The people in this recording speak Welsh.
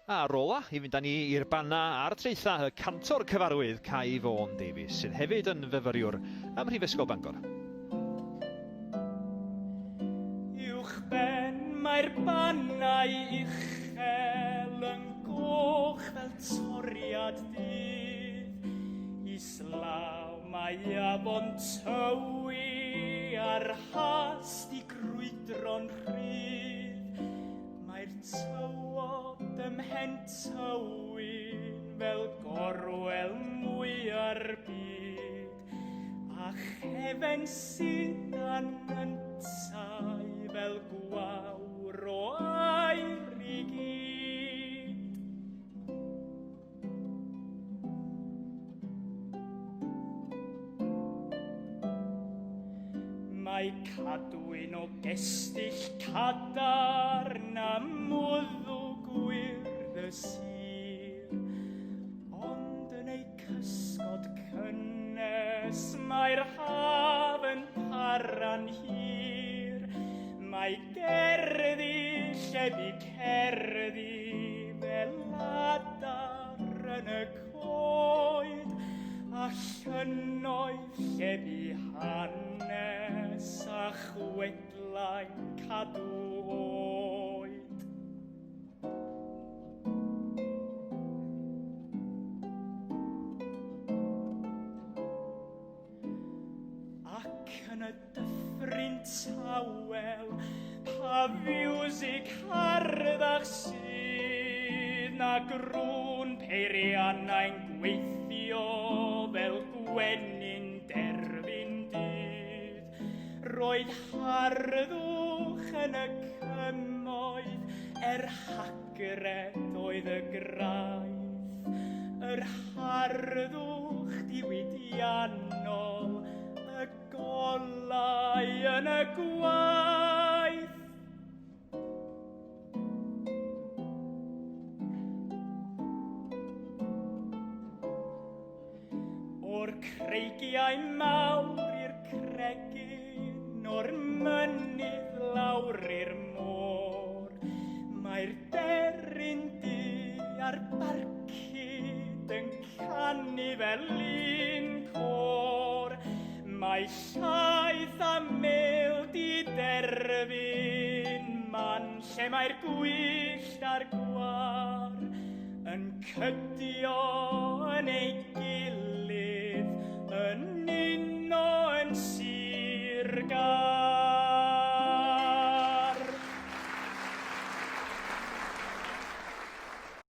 Ar ola, i fynd â ni i'r banna a'r traetha y cantor cyfarwydd Cai Vaughan Davies, sydd hefyd yn fyfyriwr ym Mhrifysgol Bangor. Uwch ben mae'r bannau uchel yn goch fel toriad dydd. Islaw mae afon tywi ar hast I grwydro'n rhydd. Mae'r tywod ymhen tywyn fel gorwel mwyar byd, a chefen sydd anyntau fel gwawr o air I gyd. Mae Cadwyn o gestyll cadarn a mwddw gwyrdd y sir, ond yn ei cysgod cynnes mae'r haf yn para'n hir. Mae gerddi llebu cerddi fel adar yn y coed, a llynnoedd llebu hanes a chwedlau'n cadw oed. Ac yn y dyffryn tawel, pa fiwsig harddach sydd, na grwn peiriannau'n gweithio fel gwenyn derfyn dydd. Roedd harddwch yn y cymoedd, hagred oedd y graith. Yr harddwch diwydiannol, y golau yn y gwaith. O'r creigiau mawr i'r cregyn, o'r mynydd lawr i'r môr, mae'r deryn du a'r barcud yn canu fel un cor. Mae llaeth a mel di derfyn man lle mae'r gwyllt a'r gwar yn cydio yn ei gilydd yn uno